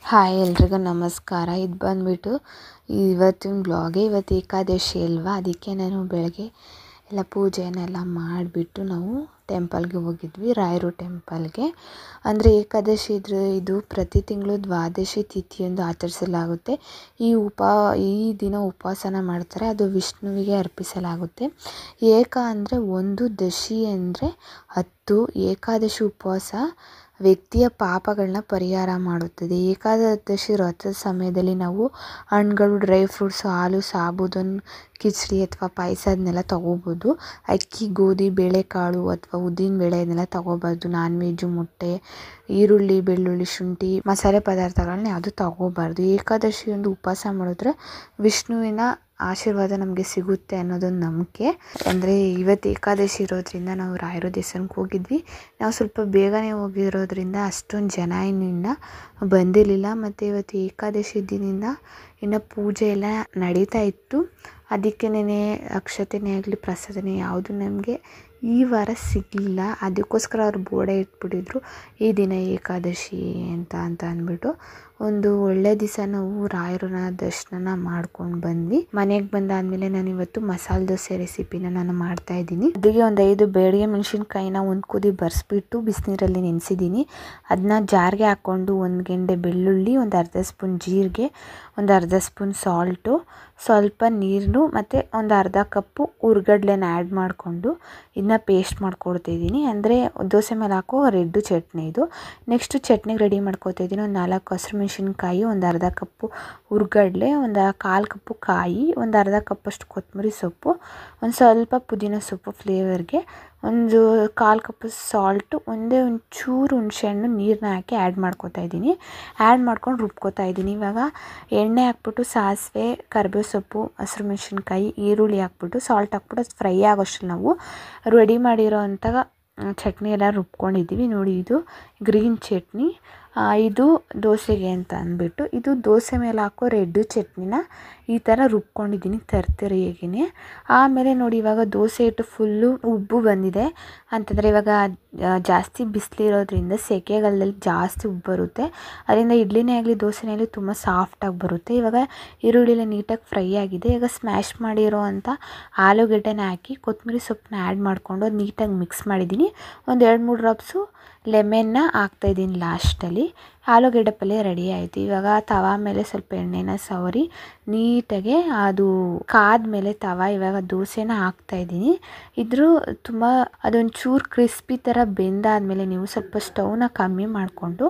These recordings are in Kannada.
ಹಾಯ್ ಎಲ್ರಿಗೂ ನಮಸ್ಕಾರ. ಇದು ಬಂದುಬಿಟ್ಟು ಇವತ್ತಿನ ಬ್ಲಾಗೆ. ಇವತ್ತು ಏಕಾದಶಿ ಅಲ್ವಾ, ಅದಕ್ಕೆ ನಾನು ಬೆಳಗ್ಗೆ ಎಲ್ಲ ಪೂಜೆನೆಲ್ಲ ಮಾಡಿಬಿಟ್ಟು ನಾವು ಟೆಂಪಲ್ಗೆ ಹೋಗಿದ್ವಿ, ರಾಯರು ಟೆಂಪಲ್ಗೆ. ಅಂದರೆ ಏಕಾದಶಿ ಇದು ಪ್ರತಿ ತಿಂಗಳು ದ್ವಾದಶಿ ತಿಥಿಯೊಂದು ಆಚರಿಸಲಾಗುತ್ತೆ. ಈ ದಿನ ಉಪವಾಸನ ಮಾಡ್ತಾರೆ, ಅದು ವಿಷ್ಣುವಿಗೆ ಅರ್ಪಿಸಲಾಗುತ್ತೆ. ಏಕ ಅಂದರೆ ಒಂದು, ದಶಿ ಅಂದರೆ 10. ಏಕಾದಶಿ ಉಪವಾಸ ವ್ಯಕ್ತಿಯ ಪಾಪಗಳನ್ನ ಪರಿಹಾರ ಮಾಡುತ್ತದೆ. ಏಕಾದಶಿ ವ್ರತದ ಸಮಯದಲ್ಲಿ ನಾವು ಹಣ್ಣುಗಳು, ಡ್ರೈ ಫ್ರೂಟ್ಸು, ಹಾಲು, ಸಾಬೂದನ್ನು, ಕಿಚಡಿ ಅಥವಾ ಪಾಯಸ ಅದನ್ನೆಲ್ಲ ತೊಗೋಬೋದು. ಅಕ್ಕಿ, ಗೋಧಿ, ಬೇಳೆಕಾಳು ಅಥವಾ ಉದ್ದಿನ ಬೇಳೆ ಇದನ್ನೆಲ್ಲ ತೊಗೋಬಾರ್ದು. ನಾನ್ ವೆಜ್ಜು, ಮೊಟ್ಟೆ, ಈರುಳ್ಳಿ, ಬೆಳ್ಳುಳ್ಳಿ, ಶುಂಠಿ, ಮಸಾಲೆ ಪದಾರ್ಥಗಳನ್ನ ಯಾವುದು ತೊಗೋಬಾರ್ದು. ಏಕಾದಶಿ ಒಂದು ಉಪವಾಸ ಮಾಡಿದ್ರೆ ವಿಷ್ಣುವಿನ ಆಶೀರ್ವಾದ ನಮಗೆ ಸಿಗುತ್ತೆ ಅನ್ನೋದೊಂದು ನಂಬಿಕೆ. ಅಂದರೆ ಇವತ್ತು ಏಕಾದಶಿ ಇರೋದ್ರಿಂದ ನಾವು ರಾಯರ ದೇವಸ್ಥಾನಕ್ಕೆ ಹೋಗಿದ್ವಿ. ನಾವು ಸ್ವಲ್ಪ ಬೇಗನೆ ಹೋಗಿರೋದ್ರಿಂದ ಅಷ್ಟೊಂದು ಜನ ಇನ್ನೂ ಬಂದಿರಲಿಲ್ಲ. ಮತ್ತು ಇವತ್ತು ಏಕಾದಶಿ ದಿನದಿಂದ ಇನ್ನು ಪೂಜೆ ಎಲ್ಲ ನಡೀತಾ ಇತ್ತು. ಅದಕ್ಕೆ ಅಕ್ಷತೆನೇ ಆಗಲಿ ಪ್ರಸಾದನೇ ಯಾವುದು ನಮಗೆ ಈ ವಾರ ಸಿಗಲಿಲ್ಲ. ಅದಕ್ಕೋಸ್ಕರ ಅವ್ರು ಬೋರ್ಡೇ ಇಟ್ಬಿಟ್ಟಿದ್ರು, ಈ ದಿನ ಏಕಾದಶಿ ಅಂತ ಅಂದ್ಬಿಟ್ಟು. ಒಂದು ಒಳ್ಳೆ ದಿವಸ ನಾವು ರಾಯರನ್ನ ದರ್ಶನ ಮಾಡ್ಕೊಂಡು ಬಂದ್ವಿ. ಮನೆಗೆ ಬಂದಾದಮೇಲೆ ನಾನು ಇವತ್ತು ಮಸಾಲೆ ದೋಸೆ ರೆಸಿಪಿನ ನಾನು ಮಾಡ್ತಾಯಿದ್ದೀನಿ. ಅದಕ್ಕೆ ಒಂದು 5 ಬೇಡಿಗೆ ಮೆಣಸಿನ್ಕಾಯಿನ ಒಂದು ಕುದಿ ಬರೆಸ್ಬಿಟ್ಟು ಬಿಸಿನೀರಲ್ಲಿ ನೆನೆಸಿದ್ದೀನಿ. ಅದನ್ನ ಜಾರ್ಗೆ ಹಾಕ್ಕೊಂಡು 1 ಗೆಂಡೆ ಬೆಳ್ಳುಳ್ಳಿ, ಒಂದು ಅರ್ಧ ಸ್ಪೂನ್ ಜೀರಿಗೆ, ಒಂದು ಅರ್ಧ ಸ್ಪೂನ್ ಸಾಲ್ಟು, ಸ್ವಲ್ಪ ನೀರು ಮತ್ತು ಒಂದು ಅರ್ಧ ಕಪ್ಪು ಹುರ್ಗಡ್ಲೆನ ಆ್ಯಡ್ ಮಾಡಿಕೊಂಡು ಇದನ್ನ ಪೇಸ್ಟ್ ಮಾಡ್ಕೊಡ್ತಾಯಿದ್ದೀನಿ. ಅಂದರೆ ದೋಸೆ ಮೇಲೆ ಹಾಕೋ ರೆಡ್ಡು ಚಟ್ನಿ ಇದು. ನೆಕ್ಸ್ಟು ಚಟ್ನಿಗೆ ರೆಡಿ ಮಾಡ್ಕೊತಾಯಿದ್ದೀನಿ. ಒಂದು 4 ಹಸಿರು ಮೆಣಸಿನ್ಕಾಯಿ, ಒಂದು ಅರ್ಧ ಕಪ್ಪು ಹುರ್ಗಡ್ಲೆ, ಒಂದು 1/4 ಕಪ್ಪು ಕಾಯಿ, ಒಂದು ಅರ್ಧ ಕಪ್ಪಷ್ಟು ಕೊತ್ತಂಬರಿ ಸೊಪ್ಪು, ಒಂದು ಸ್ವಲ್ಪ ಪುದೀನ ಸೊಪ್ಪು ಫ್ಲೇವರ್ಗೆ, ಒಂದು 1/4 ಕಪ್ಪು ಸಾಲ್ಟು, ಒಂದು ಚೂರು ಹುಣಸೆಹಣ್ಣು ನೀರನ್ನ ಹಾಕಿ ಆ್ಯಡ್ ಮಾಡ್ಕೊತಾಯಿದ್ದೀನಿ. ಆ್ಯಡ್ ಮಾಡ್ಕೊಂಡು ರುಬ್ಕೋತಾ ಇದ್ದೀನಿ. ಇವಾಗ ಎಣ್ಣೆ ಹಾಕ್ಬಿಟ್ಟು ಸಾಸಿವೆ, ಕರಿಬೇವು ಸೊಪ್ಪು, ಹಸಿರು ಮೆಣಸಿನ್ಕಾಯಿ, ಈರುಳ್ಳಿ ಹಾಕ್ಬಿಟ್ಟು ಸಾಲ್ಟ್ ಹಾಕ್ಬಿಟ್ಟು ಅದು ಫ್ರೈ ಆಗೋಷ್ಟು ನಾವು ರೆಡಿ ಮಾಡಿರೋ ಅಂಥ ಚಟ್ನಿ ಎಲ್ಲ ರುಬ್ಕೊಂಡಿದ್ದೀವಿ. ನೋಡಿ, ಇದು ಗ್ರೀನ್ ಚಟ್ನಿ. ಇದು ದೋಸೆಗೆ ಅಂತ ಅಂದ್ಬಿಟ್ಟು ಇದು ದೋಸೆ ಮೇಲೆ ಹಾಕೋ ರೆಡ್ಡು ಚಟ್ನಿನ ಈ ಥರ ರುಬ್ಕೊಂಡಿದ್ದೀನಿ ತರ್ತರಿಯಾಗಿಯೇ. ಆಮೇಲೆ ನೋಡಿ, ಇವಾಗ ದೋಸೆ ಹಿಟ್ಟು ಫುಲ್ಲು ಉಬ್ಬು ಬಂದಿದೆ ಅಂತಂದರೆ ಇವಾಗ ಜಾಸ್ತಿ ಬಿಸಿಲಿರೋದ್ರಿಂದ ಸೆಕೆಗಾಲದಲ್ಲಿ ಜಾಸ್ತಿ ಉಬ್ಬು ಬರುತ್ತೆ. ಅದರಿಂದ ಇಡ್ಲಿನೇ ಆಗಲಿ ದೋಸೆನೇ ಆಗಲಿ ತುಂಬ ಸಾಫ್ಟಾಗಿ ಬರುತ್ತೆ. ಇವಾಗ ಈರುಳ್ಳಿಲ್ಲ ನೀಟಾಗಿ ಫ್ರೈ ಆಗಿದೆ. ಈಗ ಸ್ಮ್ಯಾಶ್ ಮಾಡಿರೋ ಅಂಥ ಆಲೂಗಡ್ಡೆನ ಹಾಕಿ ಕೊತ್ತಂಬರಿ ಸೊಪ್ಪನ್ನ ಆ್ಯಡ್ ಮಾಡಿಕೊಂಡು ಅದು ನೀಟಾಗಿ ಮಿಕ್ಸ್ ಮಾಡಿದ್ದೀನಿ. ಒಂದು 2-3 ಡ್ರಾಪ್ಸು ಲೆಮನ್ನ ಹಾಕ್ತಾಯಿದ್ದೀನಿ ಲಾಸ್ಟಲ್ಲಿ. ಆಲೂಗಡ್ಡೆ ಪಲ್ಯ ರೆಡಿ ಆಯಿತು. ಇವಾಗ ತವಾ ಮೇಲೆ ಸ್ವಲ್ಪ ಎಣ್ಣೆನ ಸವರಿ ನೀಟಾಗೆ ಅದು ಕಾದ್ಮೇಲೆ ಇವಾಗ ದೋಸೆನ ಹಾಕ್ತಾಯಿದ್ದೀನಿ. ತುಂಬ ಅದೊಂದು ಚೂರು ಕ್ರಿಸ್ಪಿ ಥರ ಬೆಂದಾದಮೇಲೆ ನೀವು ಸ್ವಲ್ಪ ಸ್ಟವ್ನ ಕಮ್ಮಿ ಮಾಡಿಕೊಂಡು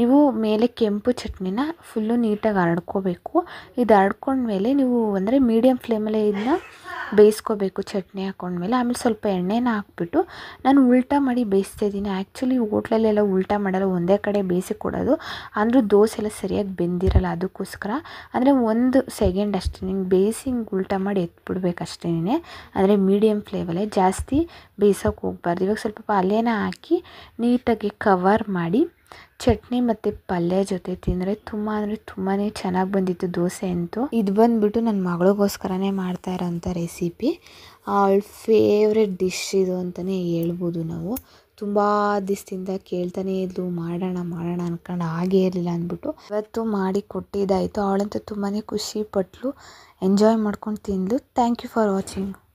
ನೀವು ಮೇಲೆ ಕೆಂಪು ಚಟ್ನಿನ ಫುಲ್ಲು ನೀಟಾಗಿ ಹರಡ್ಕೋಬೇಕು. ಇದು ಹರಡ್ಕೊಂಡ್ಮೇಲೆ ನೀವು ಅಂದರೆ ಮೀಡಿಯಮ್ ಫ್ಲೇಮಲ್ಲೇ ಇದನ್ನ ಬೇಯಿಸ್ಕೋಬೇಕು ಚಟ್ನಿ ಹಾಕ್ಕೊಂಡ್ಮೇಲೆ. ಆಮೇಲೆ ಸ್ವಲ್ಪ ಎಣ್ಣೆನ ಹಾಕ್ಬಿಟ್ಟು ನಾನು ಉಲ್ಟಾ ಮಾಡಿ ಬೇಯಿಸ್ತಾಯಿದ್ದೀನಿ. ಆ್ಯಕ್ಚುಲಿ ಹೋಟ್ಲಲ್ಲೆಲ್ಲ ಉಲ್ಟಾ ಮಾಡಲ್ಲ, ಒಂದೇ ಕಡೆ ಬೇಯಿಸಿ ಕೊಡೋದು. ಅಂದರೂ ದೋಸೆ ಎಲ್ಲ ಸರಿಯಾಗಿ ಬೆಂದಿರಲ್ಲ, ಅದಕ್ಕೋಸ್ಕರ ಅಂದರೆ 1 ಸೆಕೆಂಡ್ ಅಷ್ಟೇ ಹಿಂಗೆ ಬೇಯಿಸಿ ಹಿಂಗೆ ಉಲ್ಟಾ ಮಾಡಿ ಎತ್ಬಿಡ್ಬೇಕು ಅಷ್ಟೇ. ಅಂದರೆ ಮೀಡಿಯಮ್ ಫ್ಲೇಮಲ್ಲೇ, ಜಾಸ್ತಿ ಬೇಯಿಸೋಕೆ ಹೋಗ್ಬಾರ್ದು. ಇವಾಗ ಸ್ವಲ್ಪ ಪಲ್ಯನ ಹಾಕಿ ನೀಟಾಗಿ ಕವರ್ ಮಾಡಿ ಚಟ್ನಿ ಮತ್ತು ಪಲ್ಯ ಜೊತೆ ತಿಂದರೆ ತುಂಬ ಅಂದರೆ ತುಂಬಾ ಚೆನ್ನಾಗಿ ಬಂದಿತ್ತು ದೋಸೆ ಅಂತೂ. ಇದು ಬಂದುಬಿಟ್ಟು ನನ್ನ ಮಗಳಿಗೋಸ್ಕರನೇ ಮಾಡ್ತಾ ಇರೋಂಥ ರೆಸಿಪಿ. ಅವಳ ಫೇವ್ರೆಟ್ ಡಿಶ್ ಇದು ಅಂತಲೇ ಹೇಳ್ಬೋದು ನಾವು. ತುಂಬ ದಿವಸದಿಂದ ಕೇಳ್ತಾನೇ ಇದ್ಲು, ಮಾಡೋಣ ಅಂದ್ಕೊಂಡು ಆಗೇ ಇರಲಿಲ್ಲ ಅಂದ್ಬಿಟ್ಟು ಇವತ್ತು ಮಾಡಿ ಕೊಟ್ಟಿದ್ದಾಯಿತು. ಅವಳಂತೂ ತುಂಬಾ ಖುಷಿ ಪಟ್ಲು, ಎಂಜಾಯ್ ಮಾಡ್ಕೊಂಡು ತಿಂದಳು. Thank you for watching.